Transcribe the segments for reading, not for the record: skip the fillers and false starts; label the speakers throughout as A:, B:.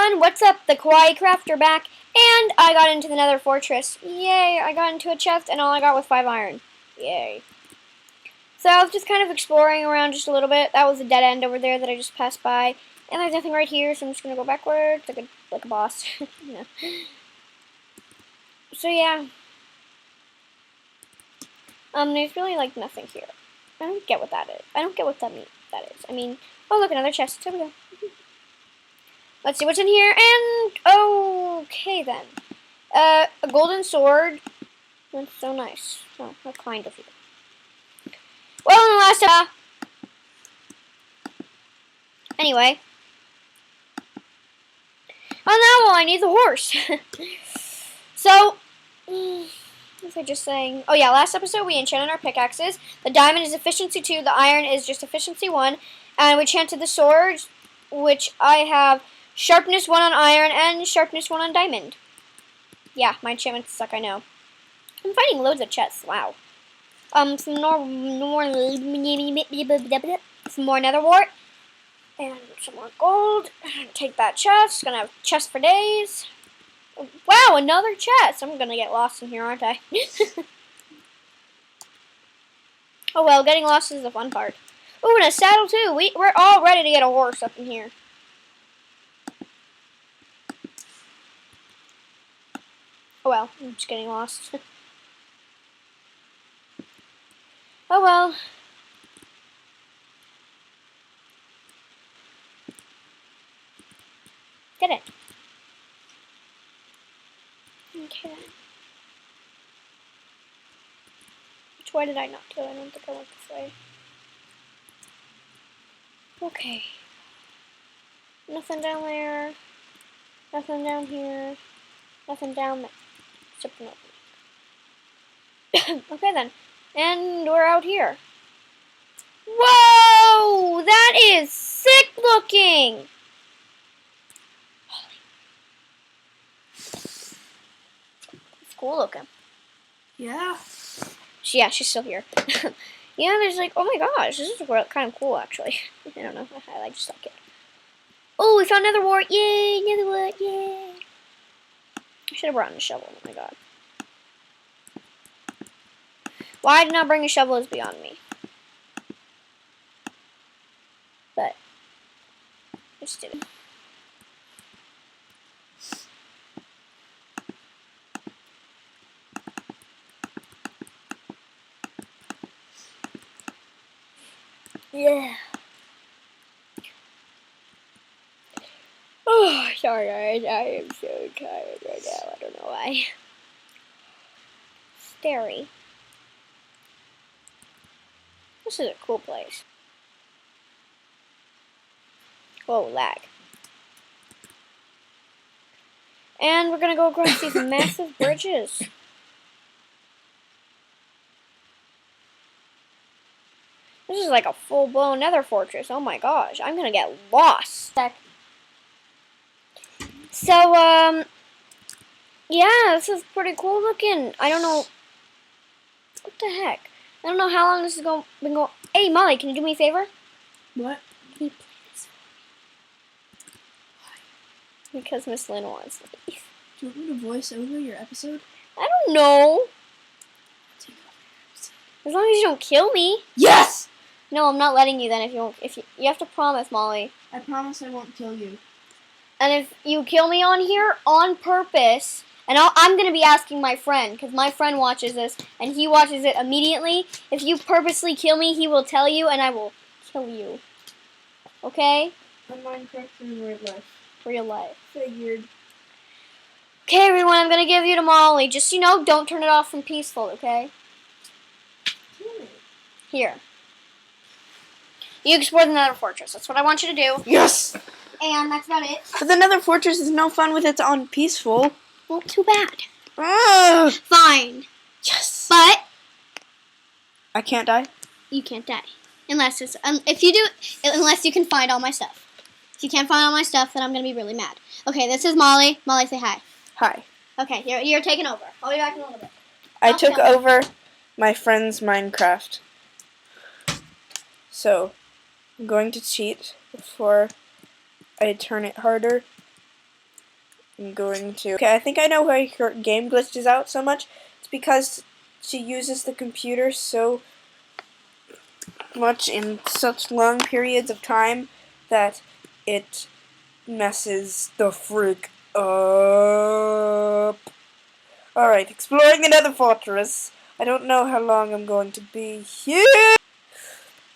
A: everyone, what's up? The Kawaii Crafter back, and I got into the Nether Fortress. Yay, I got into a chest, and all I got was 5 iron. Yay. So I was just kind of exploring around just a little bit. That was a dead end over there that I just passed by. And there's nothing right here, so I'm just going to go backwards like a boss. Yeah. So yeah. There's really like nothing here. I don't get what that is. I don't get what that is. I mean, oh look, another chest. There we go. Let's see what's in here, and okay then. A golden sword. That's so nice. Oh, how kind of you. Well, in the last anyway. Oh no, well, I need the horse. So, what was I just saying? Oh yeah, last episode we enchanted our pickaxes. The diamond is efficiency 2, the iron is just efficiency 1, and we enchanted the swords, which I have sharpness 1 on iron and sharpness 1 on diamond. Yeah, my enchantments suck, I know. I'm finding loads of chests, wow. Some more nether wart. And some more gold. Take that chest. Gonna have chest for days. Wow, another chest. I'm gonna get lost in here, aren't I? Oh well, getting lost is the fun part. Ooh, and a saddle too. We're all ready to get a horse up in here. Oh well, I'm just getting lost. Oh well. Get it. Okay. Which way did I not go? I don't think I went this way. Okay. Nothing down there. Nothing down here. Nothing down there. Except for nothing. Okay then. And we're out here. Whoa! That is sick looking! It's cool looking.
B: Yeah.
A: Yeah, she's still here. Yeah, there's like, oh my gosh, this is kind of cool actually. I don't know, I just like it. Oh, we found nether wart! Yay, nether wart! Yay! I should have brought in a shovel. Oh my god. Why I did not bring a shovel is beyond me. But I just did it. Yeah. Oh, sorry, I am so tired right now. I don't know why. Scary. This is a cool place. Whoa, lag. And we're gonna go across these massive bridges. This is like a full-blown nether fortress. Oh my gosh, I'm gonna get lost. So, yeah, this is pretty cool looking. I don't know. What the heck? I don't know how long this has been going. Hey, Molly, can you do me a favor?
B: What?
A: Can you play this for me? Because Miss Lynn wants me.
B: Do you want me to voice over your episode?
A: I don't know. As long as you don't kill me.
B: Yes!
A: No, I'm not letting you then. If you have to promise, Molly.
B: I promise I won't kill you.
A: And if you kill me on here on purpose, and I'm going to be asking my friend, because my friend watches this, and he watches it immediately. If you purposely kill me, he will tell you, and I will kill you. Okay?
B: On Minecraft in real life.
A: Real life.
B: Figured.
A: Okay, everyone, I'm going to give you to Molly. Just, don't turn it off from peaceful, okay? Here. You explore the nether fortress. That's what I want you to do.
B: Yes!
A: And that's about it.
B: But the nether fortress is no fun with it's on peaceful.
A: Well, too bad.
B: Ugh.
A: Fine.
B: Yes.
A: But
B: I can't die?
A: you can't die. Unless you can find all my stuff. If you can't find all my stuff, then I'm going to be really mad. Okay, this is Molly. Molly, say hi.
B: Hi.
A: Okay, you're taking over. I'll be back in a little bit.
B: I took over my friend's Minecraft. So, I'm going to cheat before I turn it harder. I'm going to... Okay, I think I know why her game glitches out so much. It's because she uses the computer so much in such long periods of time that it messes the freak up. Alright, exploring the Nether Fortress. I don't know how long I'm going to be here.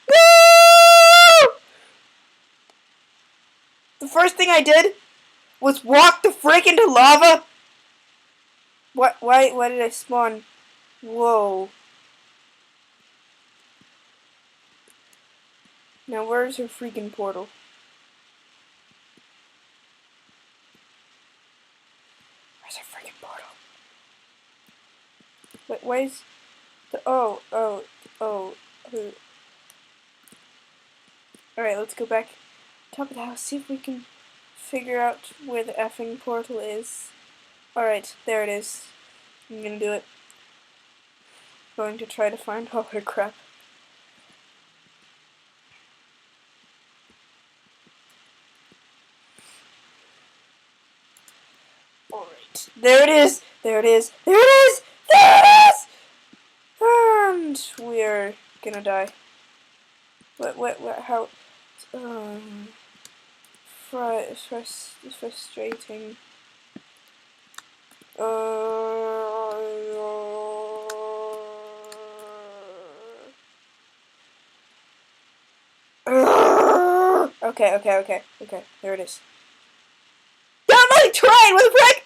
B: Woo! The first thing I did was walk the frick into lava. What? Why did I spawn? Whoa. Now where's her freaking portal? Where's her freaking portal? Wait, why is the oh. Alright, let's go back top of the house, see if we can figure out where the effing portal is. Alright, there it is. I'm gonna do it. Going to try to find all her crap. Alright, there it is! There it is! There it is! There it is! And we're gonna die. What, how? Frustrating. Okay. There it is. I'm only trying. What the frick?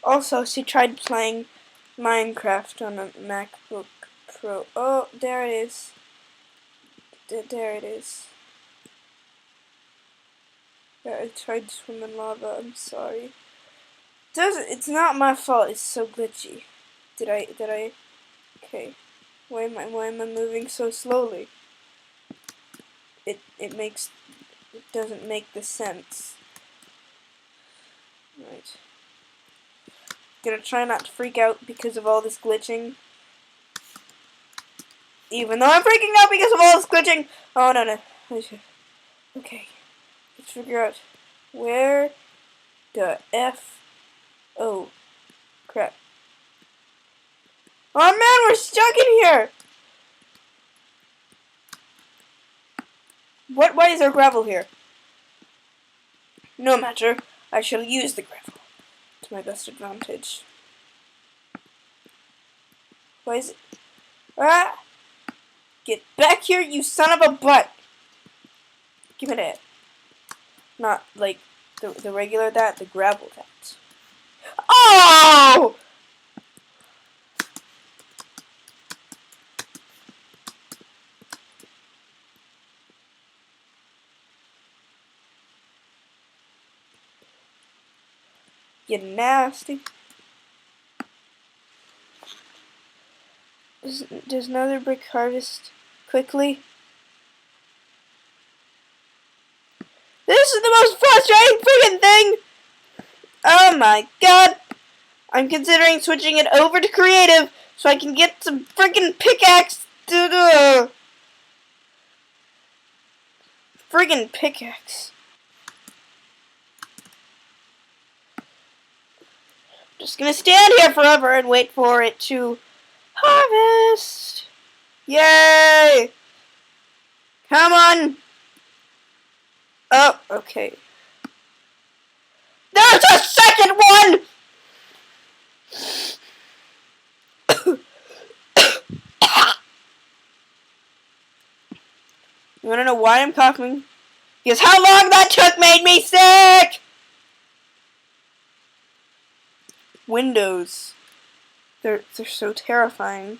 B: Also, she tried playing Minecraft on a MacBook Pro. Oh, there it is. There it is. Yeah, I tried to swim in lava. I'm sorry. It's not my fault. It's so glitchy. Did I? Okay. Why am I moving so slowly? It doesn't make the sense. Right. Gonna try not to freak out because of all this glitching. Even though I'm freaking out because of all this glitching. Oh no. Okay. Let's figure out where the F. Oh, crap. Oh man, we're stuck in here! Why is there gravel here? No matter, I shall use the gravel to my best advantage. Why is it? Ah! Get back here, you son of a butt! Give me that. Not like the regular that, the gravel that. Oh! You nasty. Does another brick harvest quickly? This is the most frustrating freaking thing! Oh my god! I'm considering switching it over to creative so I can get some freaking pickaxe to the friggin' pickaxe. Just gonna stand here forever and wait for it to harvest. Yay! Come on! Oh, okay. There's a second one! You wanna know why I'm coughing? Because how long that took made me sick! Windows. They're so terrifying.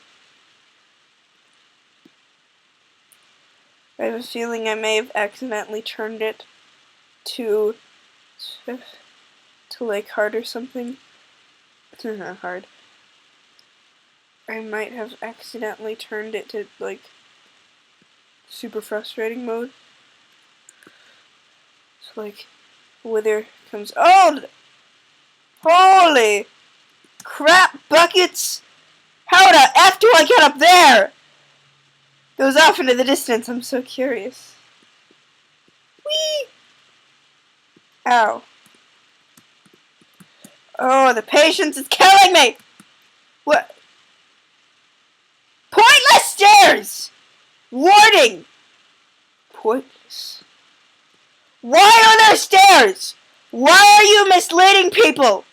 B: I have a feeling I may have accidentally turned it to like hard or something. It's not hard. I might have accidentally turned it to like super frustrating mode. So like wither comes. Oh! Holy crap buckets! How the F do I get up there? Goes off into the distance. I'm so curious. Whee! Ow. Oh, the patience is killing me! What? Pointless stairs! Warning! Pointless. Why are there stairs? Why are you misleading people?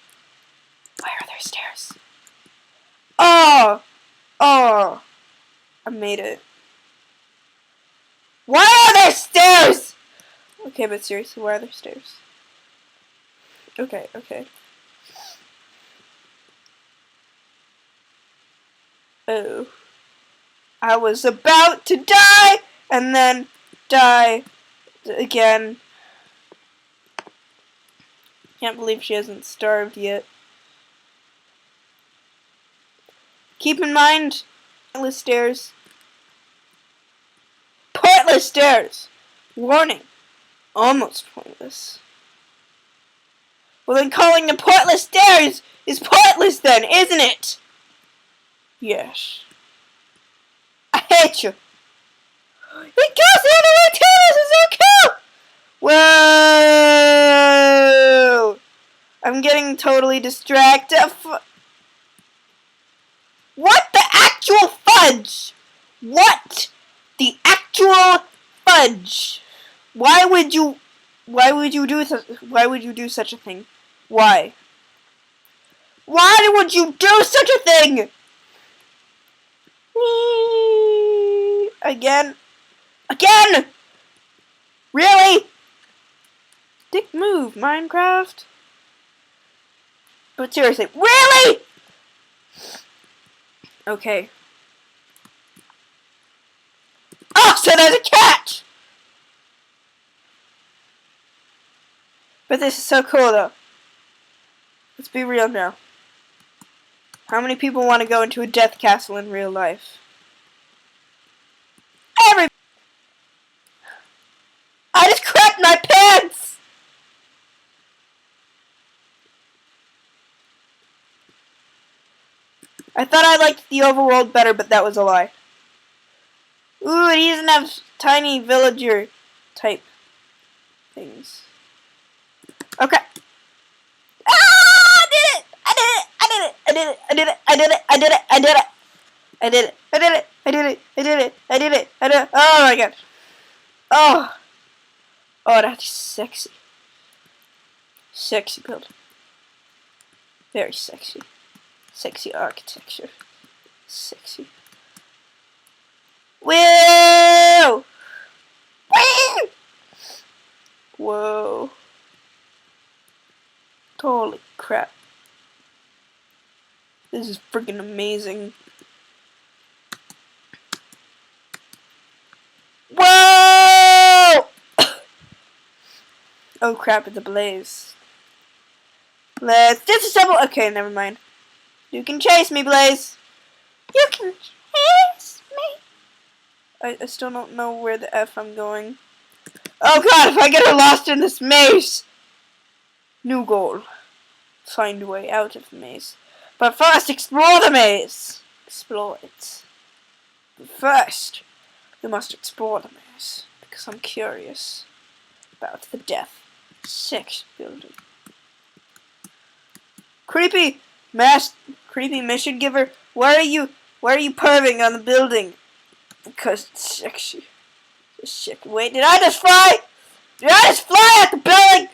B: Why are there stairs? Oh! Oh! I made it. Why are there stairs? Okay, but seriously, why are there stairs? Okay, okay. Oh. I was about to die, and then die again. Can't believe she hasn't starved yet. Keep in mind, pointless stairs. Pointless stairs! Warning. Almost pointless. Well, then calling them pointless stairs is pointless then, isn't it? Yes. I hate you. It goes the other way too! This is so cool! Whoa! I'm getting totally distracted. What the actual fudge? What the actual fudge? Why would you do such a thing? Why? Why would you do such a thing? Whee! Again? Again! Really? Dick move, Minecraft. But seriously, really? Okay. Oh, so there's a catch! But this is so cool though. Let's be real now. How many people want to go into a death castle in real life? I just crapped my pants! I thought I liked the overworld better, but that was a lie. Ooh, it doesn't have tiny villager type things. Okay. Ah! I did it! I did it! I did it! I did it! I did it! I did it! I did it! I did it! I did it! I did it! I did it! I did it! I did it! I did it! Oh my god! Oh! Oh, that's sexy. Sexy building. Very sexy. Sexy architecture. Sexy. Whoa! Whee! Whoa. Holy crap. This is freaking amazing. Whoa! Oh crap, it's a blaze. Let's disassemble. Okay, never mind. You can chase me, Blaze. You can chase me. I still don't know where the F I'm going. Oh god, if I get her lost in this maze. New goal. Find a way out of the maze. But first, explore the maze. Explore it. But first, we must explore the maze. Because I'm curious about the death section building. Creepy mission giver, why are you perving on the building? Because it's sexy. It's sexy. Wait, did I just fly? Did I just fly at the building?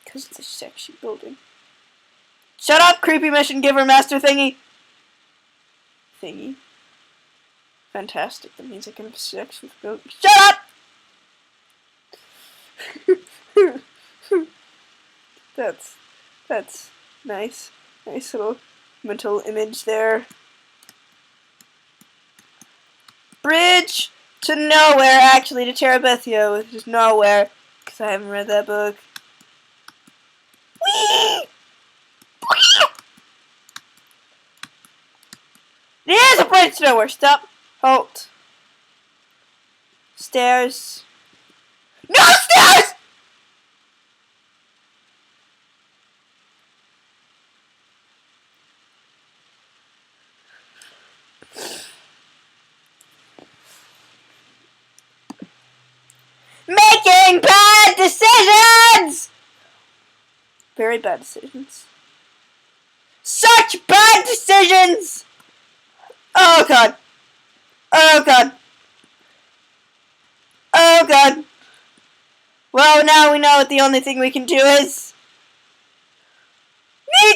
B: Because it's a sexy building. Shut up, creepy mission giver, master thingy. Thingy. Fantastic. That means I can have sex with the building. Shut up! That's nice. Nice little mental image there. Bridge to nowhere, actually, to Terabithia, which is nowhere, because I haven't read that book. Whee! Whee! There's a bridge to nowhere. Stop. Halt. Stairs. No stairs! Man, very bad decisions. Such bad decisions! Oh god. Oh god. Oh god. Well, now we know what the only thing we can do is... Me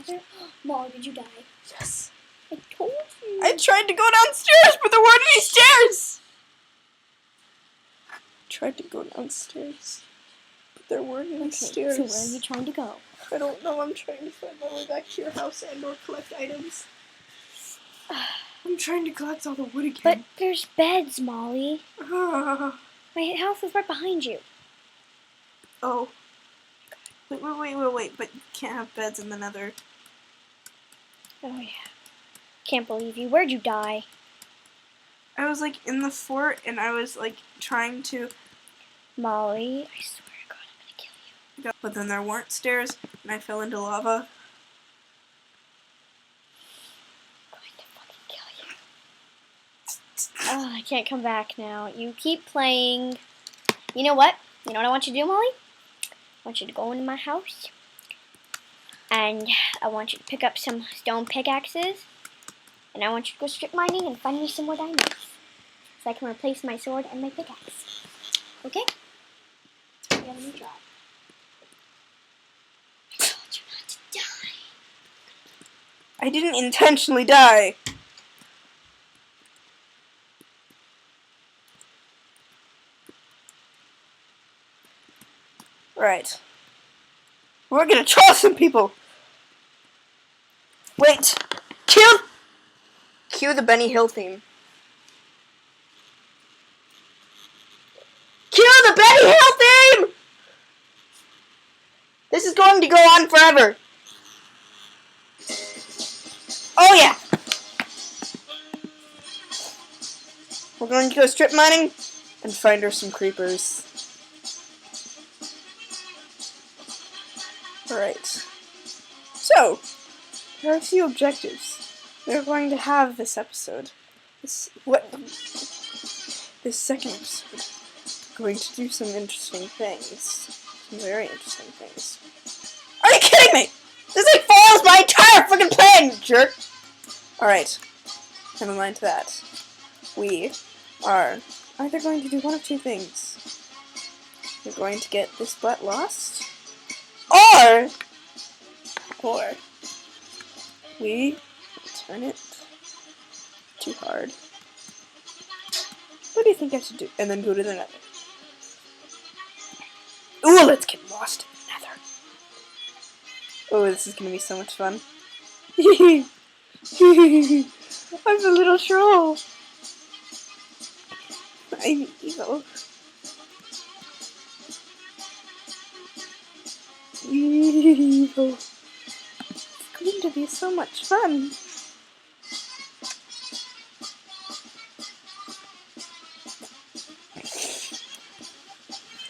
B: too!
A: Molly, did you die?
B: Yes.
A: I told you.
B: I tried to go downstairs, but there weren't any stairs! I tried to go downstairs, but there weren't any stairs.
A: So where are you trying to go?
B: I don't know. I'm trying to find my way back to your house and or collect items. I'm trying to collect all the wood again.
A: But there's beds, Molly.
B: Ah.
A: My house is right behind you.
B: Oh. Wait. But you can't have beds in the nether.
A: Oh, yeah. Can't believe you. Where'd you die?
B: I was like in the fort and I was like trying to...
A: Molly, I swear to God, I'm gonna kill you.
B: But then there weren't stairs and I fell into lava.
A: I'm going to fucking kill you. Oh, I can't come back now. You keep playing. You know what? You know what I want you to do, Molly? I want you to go into my house. And I want you to pick up some stone pickaxes. And I want you to go strip mining and find me some more diamonds. So I can replace my sword and my pickaxe. Okay? You have a new job. I told you not to die.
B: I didn't intentionally die. Right. We're gonna troll some people. Wait. Cue the Benny Hill theme. Cue the Benny Hill theme! This is going to go on forever. Oh yeah. We're going to go strip mining and find her some creepers. Alright. So, there are a few objectives we're going to have this episode. This second episode. We're going to do some interesting things. Some very interesting things. Are you kidding me? This like follows my entire freaking plan, you jerk! Alright. Never mind that. We are either going to do one of two things. We're going to get this butt lost. Or we turn it too hard. What do you think I should do? And then go to the nether. Ooh, let's get lost in the nether. Oh, this is gonna be so much fun. I'm a little troll. I'm evil. Evil. It's going to be so much fun.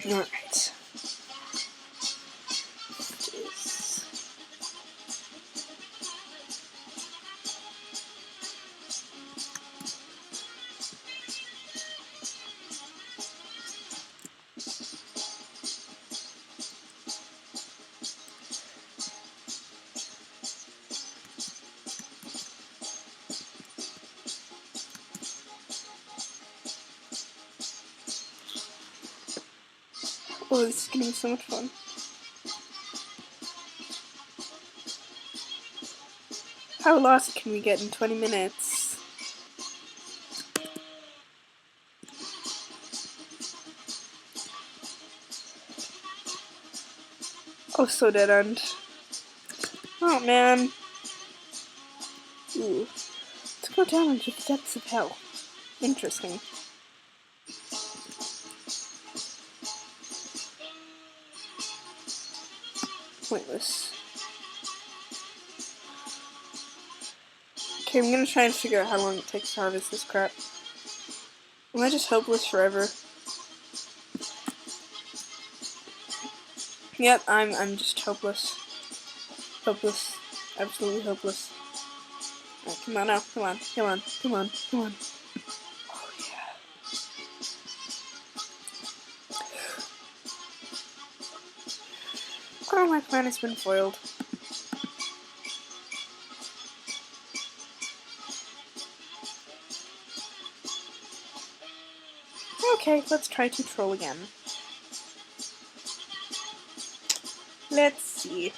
B: Alright. Oh, this is gonna be so much fun. How lost can we get in 20 minutes? Oh, so dead end. Oh, man. Ooh. Let's go down into the depths of hell. Interesting. Pointless. Okay, I'm gonna try and figure out how long it takes to harvest this crap. Am I just hopeless forever? Yep, I'm just hopeless. Hopeless. Absolutely hopeless. Alright, come on now. Come on. Oh yeah. plan has been foiled. Okay, let's try to troll again. Let's see.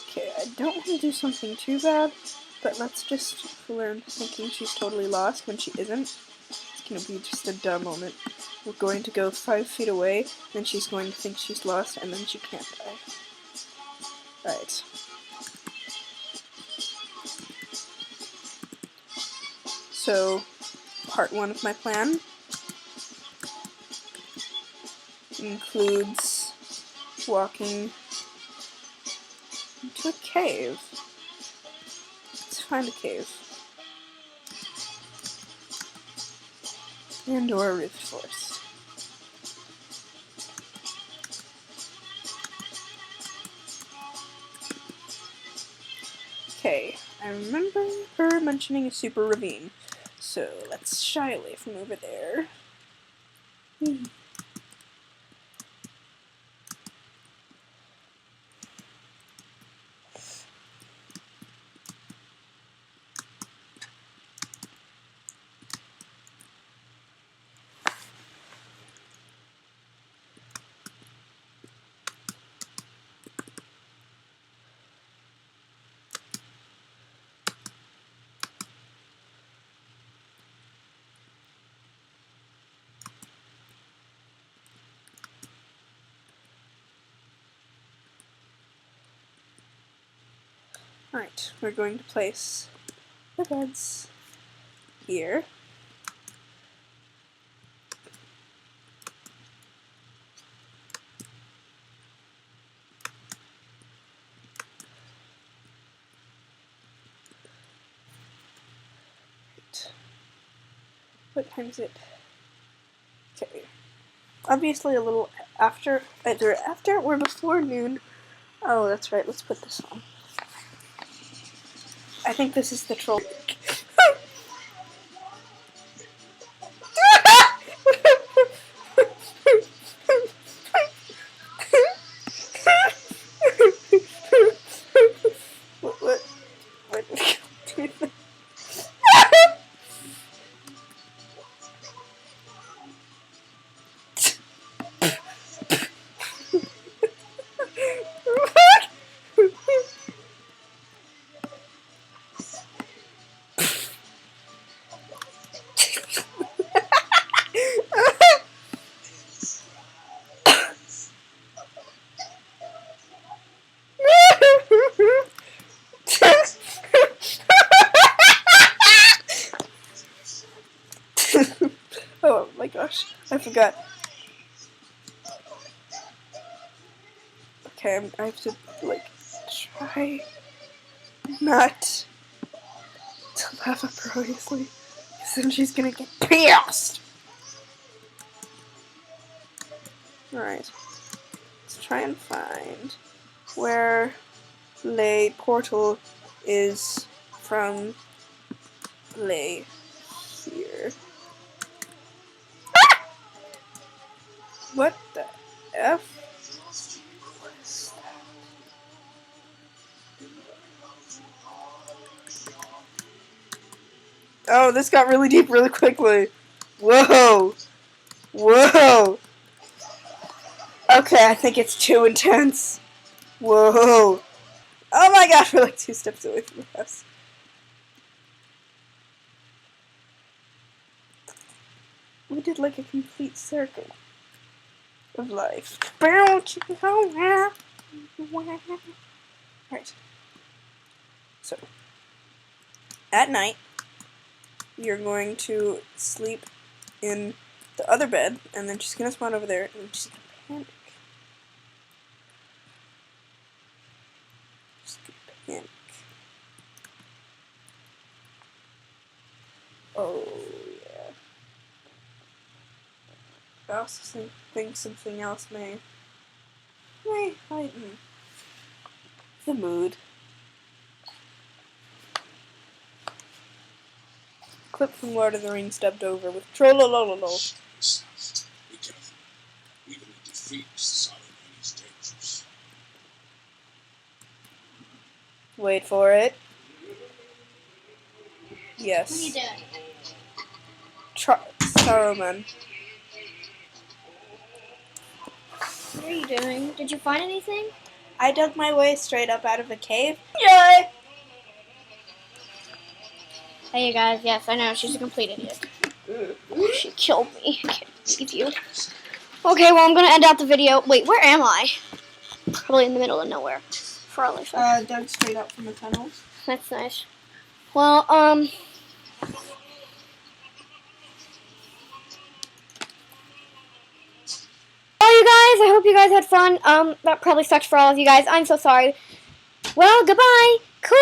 B: Okay, I don't want to do something too bad, but let's just fool her into thinking she's totally lost when she isn't. It's gonna be just a dumb moment. We're going to go 5 feet away, then she's going to think she's lost, and then she can't die. Right. So, part 1 of my plan includes walking into a cave. Let's find a cave. And/or a rift forest. Okay, I remember her mentioning a super ravine, so let's shy away from over there. Alright, we're going to place the beds here. Right. What time is it? Okay. Obviously a little after, either after or before noon. Oh, that's right, let's put this on. I think this is the troll. What? Oh my gosh, I forgot. Okay, I have to, like, try not to laugh uproariously, because then she's gonna get pissed! Alright, let's try and find where Lay Portal is from Lay here. Ah! What the F? What is that? Oh, this got really deep really quickly. Whoa! Whoa! Okay, I think it's too intense. Whoa! Oh my gosh, we're like 2 steps away from the house. We did like a complete circle of life. Right. So, at night, you're going to sleep in the other bed, and then she's gonna spawn over there, and she's gonna panic. She's gonna panic. Oh, yeah. I also think something else may heighten the mood. Clip from Lord of the Rings dubbed over with trollolololo.
C: Be careful. Even
B: Wait for it.
A: What are you
B: Yes.
A: doing?
B: Saruman.
A: What are you doing? Did you find anything?
B: I dug my way straight up out of a cave. Yay!
A: Hey, you guys. Yes, I know. She's a complete idiot. She killed me. I can't believe you. Okay, well, I'm going to end out the video. Wait, where am I? Probably in the middle of nowhere. For all I know.
B: Dug straight up from the tunnels.
A: That's nice. Well, well, you guys, I hope you guys had fun. That probably sucked for all of you guys. I'm so sorry. Well, goodbye. Cool.